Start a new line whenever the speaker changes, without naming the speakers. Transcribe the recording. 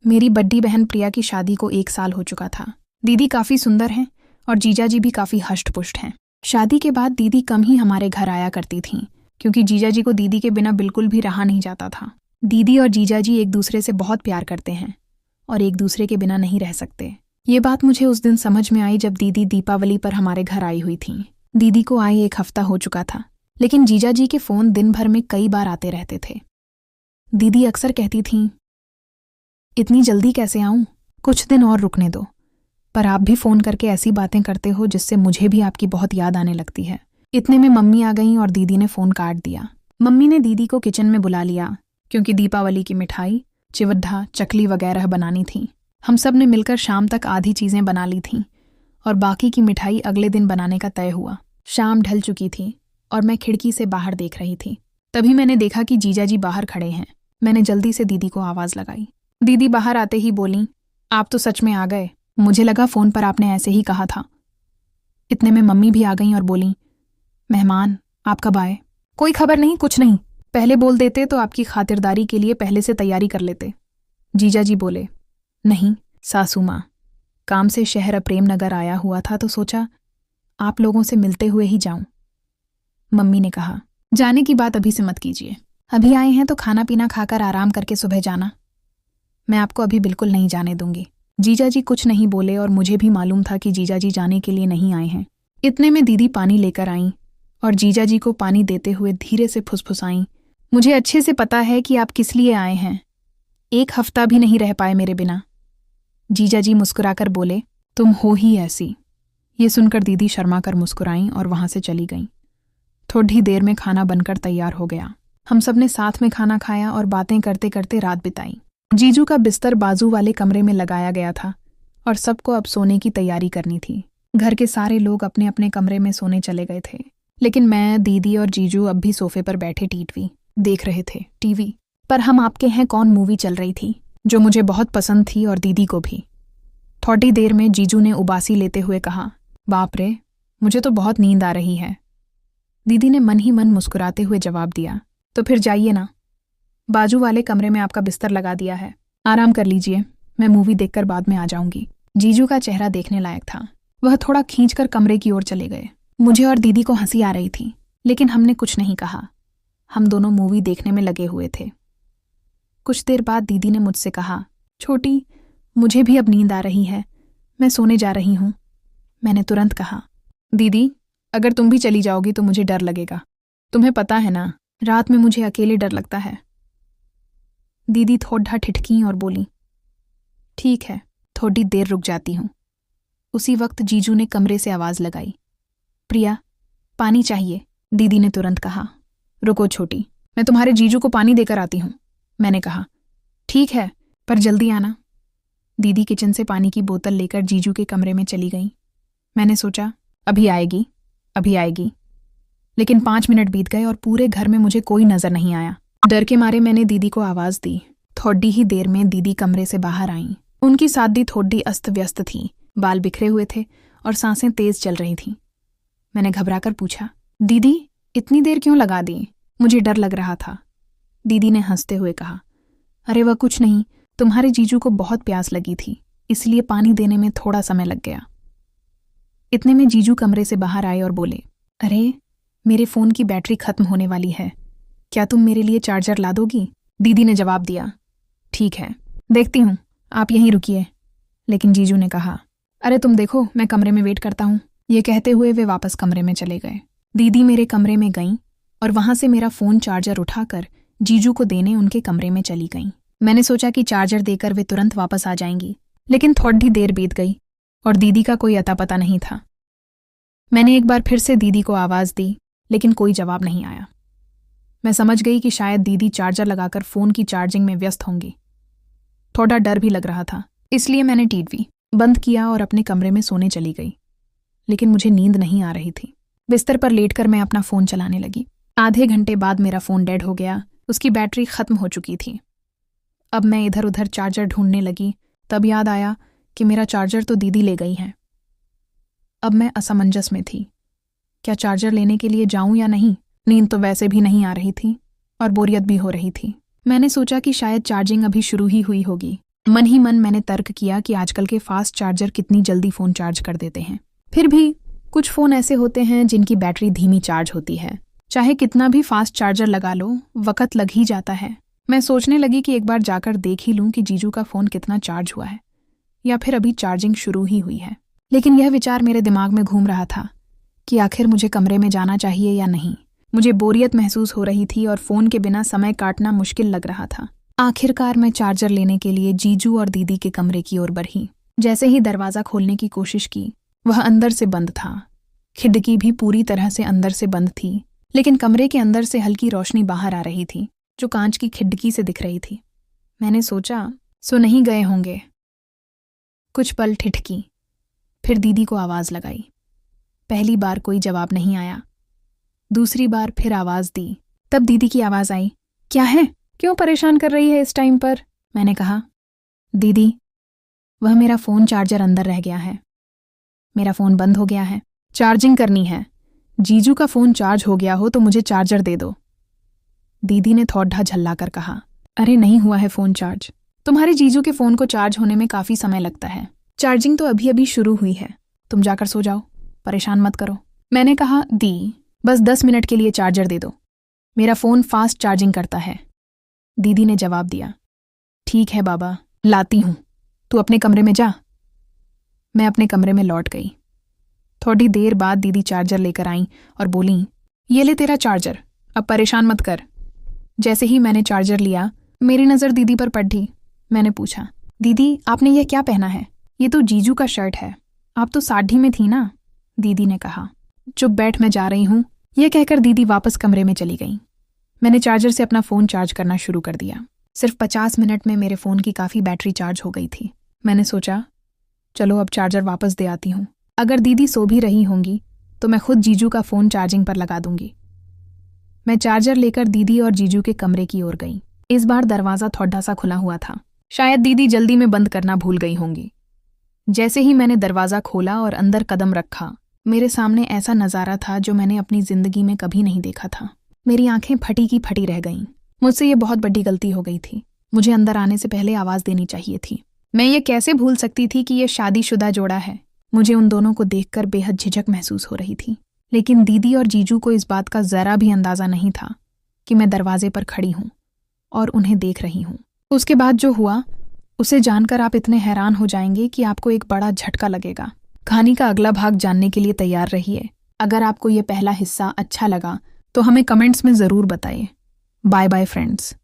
मेरी बड़ी बहन प्रिया की शादी को 1 साल हो चुका था। दीदी काफ़ी सुंदर हैं और जीजा जी भी काफ़ी हष्ट-पुष्ट हैं। शादी के बाद दीदी कम ही हमारे घर आया करती थीं, क्योंकि जीजा जी को दीदी के बिना बिल्कुल भी रहा नहीं जाता था। दीदी और जीजा जी एक दूसरे से बहुत प्यार करते हैं और एक दूसरे के बिना नहीं रह सकते। ये बात मुझे उस दिन समझ में आई जब दीदी दीपावली पर हमारे घर आई हुई थीं। दीदी को आए 1 हफ्ता हो चुका था, लेकिन जीजा जी के फ़ोन दिन भर में कई बार आते रहते थे। दीदी अक्सर कहती थीं, इतनी जल्दी कैसे आऊं? कुछ दिन और रुकने दो। पर आप भी फ़ोन करके ऐसी बातें करते हो जिससे मुझे भी आपकी बहुत याद आने लगती है। इतने में मम्मी आ गईं और दीदी ने फ़ोन काट दिया। मम्मी ने दीदी को किचन में बुला लिया, क्योंकि दीपावली की मिठाई, चिवड्ढा, चकली वगैरह बनानी थी। हम सब ने मिलकर शाम तक आधी चीज़ें बना ली थीं और बाकी की मिठाई अगले दिन बनाने का तय हुआ। शाम ढल चुकी थी और मैं खिड़की से बाहर देख रही थी। तभी मैंने देखा कि जीजा जी बाहर खड़े हैं। मैंने जल्दी से दीदी को आवाज़ लगाई। दीदी बाहर आते ही बोलीं, आप तो सच में आ गए। मुझे लगा फ़ोन पर आपने ऐसे ही कहा था। इतने में मम्मी भी आ गईं और बोलीं, मेहमान आप कब आए? कोई खबर नहीं, कुछ नहीं। पहले बोल देते तो आपकी खातिरदारी के लिए पहले से तैयारी कर लेते। जीजा जी बोले, नहीं सासू माँ, काम से शहर प्रेमनगर आया हुआ था तो सोचा आप लोगों से मिलते हुए ही जाऊं। मम्मी ने कहा, जाने की बात अभी से मत कीजिए। अभी आए हैं तो खाना पीना खाकर आराम करके सुबह जाना। मैं आपको अभी बिल्कुल नहीं जाने दूंगी। जीजा जी कुछ नहीं बोले और मुझे भी मालूम था कि जीजा जी जाने के लिए नहीं आए हैं। इतने में दीदी पानी लेकर आईं और जीजा जी को पानी देते हुए धीरे से फुसफुसाईं, मुझे अच्छे से पता है कि आप किस लिए आए हैं। 1 हफ्ता भी नहीं रह पाए मेरे बिना। जीजा जी मुस्कुराकर बोले, तुम हो ही ऐसी। ये सुनकर दीदी शर्मा कर मुस्कुराईं और वहां से चली गईं। थोड़ी देर में खाना बनकर तैयार हो गया। हम सब ने साथ में खाना खाया और बातें करते करते रात बिताई। जीजू का बिस्तर बाजू वाले कमरे में लगाया गया था और सबको अब सोने की तैयारी करनी थी। घर के सारे लोग अपने अपने कमरे में सोने चले गए थे, लेकिन मैं, दीदी और जीजू अब भी सोफे पर बैठे टीवी देख रहे थे। टीवी पर हम आपके हैं कौन मूवी चल रही थी, जो मुझे बहुत पसंद थी और दीदी को भी। थोड़ी देर में जीजू ने उबासी लेते हुए कहा, बाप रे, मुझे तो बहुत नींद आ रही है। दीदी ने मन ही मन मुस्कुराते हुए जवाब दिया, तो फिर जाइए ना, बाजू वाले कमरे में आपका बिस्तर लगा दिया है, आराम कर लीजिए, मैं मूवी देखकर बाद में आ जाऊंगी। जीजू का चेहरा देखने लायक था। वह थोड़ा खींचकर कमरे की ओर चले गए। मुझे और दीदी को हंसी आ रही थी, लेकिन हमने कुछ नहीं कहा। हम दोनों मूवी देखने में लगे हुए थे। कुछ देर बाद दीदी ने मुझसे कहा, छोटी, मुझे भी अब नींद आ रही है, मैं सोने जा रही हूँ। मैंने तुरंत कहा, दीदी, अगर तुम भी चली जाओगी तो मुझे डर लगेगा। तुम्हें पता है ना, रात में मुझे अकेले डर लगता है। दीदी थोड़ा ठिठकीं और बोली, ठीक है, थोड़ी देर रुक जाती हूँ। उसी वक्त जीजू ने कमरे से आवाज़ लगाई, प्रिया, पानी चाहिए। दीदी ने तुरंत कहा, रुको छोटी, मैं तुम्हारे जीजू को पानी देकर आती हूँ। मैंने कहा, ठीक है, पर जल्दी आना। दीदी किचन से पानी की बोतल लेकर जीजू के कमरे में चली गई। मैंने सोचा, अभी आएगी, अभी आएगी। लेकिन 5 मिनट बीत गए और पूरे घर में मुझे कोई नजर नहीं आया। डर के मारे मैंने दीदी को आवाज़ दी। थोड़ी ही देर में दीदी कमरे से बाहर आईं। उनकी सादगी थोड़ी अस्त व्यस्त थी, बाल बिखरे हुए थे और सांसें तेज चल रही थीं। मैंने घबराकर पूछा, दीदी, इतनी देर क्यों लगा दी? मुझे डर लग रहा था। दीदी ने हंसते हुए कहा, अरे वह कुछ नहीं, तुम्हारे जीजू को बहुत प्यास लगी थी, इसलिए पानी देने में थोड़ा समय लग गया। इतने में जीजू कमरे से बाहर आए और बोले, अरे, मेरे फ़ोन की बैटरी खत्म होने वाली है, क्या तुम मेरे लिए चार्जर ला दोगी? दीदी ने जवाब दिया, ठीक है, देखती हूँ, आप यहीं रुकिए। लेकिन जीजू ने कहा, अरे तुम देखो, मैं कमरे में वेट करता हूँ। ये कहते हुए वे वापस कमरे में चले गए। दीदी मेरे कमरे में गईं और वहां से मेरा फ़ोन चार्जर उठाकर जीजू को देने उनके कमरे में चली गईं। मैंने सोचा कि चार्जर देकर वे तुरंत वापस आ जाएंगी, लेकिन थोड़ी देर बीत गई और दीदी का कोई अता पता नहीं था। मैंने एक बार फिर से दीदी को आवाज़ दी, लेकिन कोई जवाब नहीं आया। मैं समझ गई कि शायद दीदी चार्जर लगाकर फ़ोन की चार्जिंग में व्यस्त होंगी। थोड़ा डर भी लग रहा था, इसलिए मैंने टीवी बंद किया और अपने कमरे में सोने चली गई। लेकिन मुझे नींद नहीं आ रही थी। बिस्तर पर लेटकर मैं अपना फ़ोन चलाने लगी। आधे घंटे बाद मेरा फ़ोन डेड हो गया, उसकी बैटरी ख़त्म हो चुकी थी। अब मैं इधर उधर चार्जर ढूंढने लगी, तब याद आया कि मेरा चार्जर तो दीदी ले गई हैं। अब मैं असमंजस में थी, क्या चार्जर लेने के लिए जाऊं या नहीं। नींद तो वैसे भी नहीं आ रही थी और बोरियत भी हो रही थी। मैंने सोचा कि शायद चार्जिंग अभी शुरू ही हुई होगी, मन ही मन मैंने तर्क किया कि आजकल के फास्ट चार्जर कितनी जल्दी फ़ोन चार्ज कर देते हैं। फिर भी कुछ फ़ोन ऐसे होते हैं जिनकी बैटरी धीमी चार्ज होती है। चाहे कितना भी फास्ट चार्जर लगा लो, वक़्त लग ही जाता है। मैं सोचने लगी कि एक बार जाकर देख ही लूँ कि जीजू का फ़ोन कितना चार्ज हुआ है, या फिर अभी चार्जिंग शुरू ही हुई है। लेकिन यह विचार मेरे दिमाग में घूम रहा था कि आखिर मुझे कमरे में जाना चाहिए या नहीं। मुझे बोरियत महसूस हो रही थी और फ़ोन के बिना समय काटना मुश्किल लग रहा था। आखिरकार मैं चार्जर लेने के लिए जीजू और दीदी के कमरे की ओर बढ़ी। जैसे ही दरवाज़ा खोलने की कोशिश की, वह अंदर से बंद था। खिड़की भी पूरी तरह से अंदर से बंद थी, लेकिन कमरे के अंदर से हल्की रोशनी बाहर आ रही थी, जो कांच की खिड़की से दिख रही थी। मैंने सोचा, सो नहीं गए होंगे। कुछ पल ठिठकी, फिर दीदी को आवाज़ लगाई। पहली बार कोई जवाब नहीं आया। दूसरी बार फिर आवाज़ दी, तब दीदी की आवाज़ आई, क्या है, क्यों परेशान कर रही है इस टाइम पर? मैंने कहा, दीदी, वह मेरा फ़ोन चार्जर अंदर रह गया है। मेरा फ़ोन बंद हो गया है, चार्जिंग करनी है। जीजू का फ़ोन चार्ज हो गया हो तो मुझे चार्जर दे दो। दीदी ने थोड़ा झल्लाकर कहा, अरे नहीं हुआ है फ़ोन चार्ज। तुम्हारे जीजू के फ़ोन को चार्ज होने में काफ़ी समय लगता है। चार्जिंग तो अभी अभी शुरू हुई है। तुम जाकर सो जाओ, परेशान मत करो। मैंने कहा, दी, बस 10 मिनट के लिए चार्जर दे दो। मेरा फ़ोन फास्ट चार्जिंग करता है। दीदी ने जवाब दिया, ठीक है बाबा, लाती हूँ। तू अपने कमरे में जा। मैं अपने कमरे में लौट गई। थोड़ी देर बाद दीदी चार्जर लेकर आईं और बोलीं, ये ले तेरा चार्जर, अब परेशान मत कर। जैसे ही मैंने चार्जर लिया, मेरी नज़र दीदी पर पड़ी। मैंने पूछा, दीदी, आपने यह क्या पहना है? ये तो जीजू का शर्ट है। आप तो साढ़ी में थी ना? दीदी ने कहा। चुप बैठ, मैं जा रही हूँ। यह कहकर दीदी वापस कमरे में चली गई। मैंने चार्जर से अपना फ़ोन चार्ज करना शुरू कर दिया। सिर्फ 50 मिनट में मेरे फ़ोन की काफ़ी बैटरी चार्ज हो गई थी। मैंने सोचा, चलो अब चार्जर वापस दे आती हूँ। अगर दीदी सो भी रही होंगी तो मैं खुद जीजू का फ़ोन चार्जिंग पर लगा दूंगी। मैं चार्जर लेकर दीदी और जीजू के कमरे की ओर गई। इस बार दरवाज़ा थोड़ा सा खुला हुआ था। शायद दीदी जल्दी में बंद करना भूल गई होंगी। जैसे ही मैंने दरवाज़ा खोला और अंदर कदम रखा, मेरे सामने ऐसा नज़ारा था जो मैंने अपनी ज़िंदगी में कभी नहीं देखा था। मेरी आंखें फटी की फटी रह गईं। मुझसे ये बहुत बड़ी गलती हो गई थी। मुझे अंदर आने से पहले आवाज़ देनी चाहिए थी। मैं ये कैसे भूल सकती थी कि ये शादीशुदा जोड़ा है। मुझे उन दोनों को देखकर बेहद झिझक महसूस हो रही थी, लेकिन दीदी और जीजू को इस बात का ज़रा भी अंदाज़ा नहीं था कि मैं दरवाजे पर खड़ी हूँ और उन्हें देख रही हूँ। उसके बाद जो हुआ, उसे जानकर आप इतने हैरान हो जाएंगे कि आपको एक बड़ा झटका लगेगा। कहानी का अगला भाग जानने के लिए तैयार रहिए। अगर आपको ये पहला हिस्सा अच्छा लगा तो हमें कमेंट्स में ज़रूर बताइए। Bye bye friends.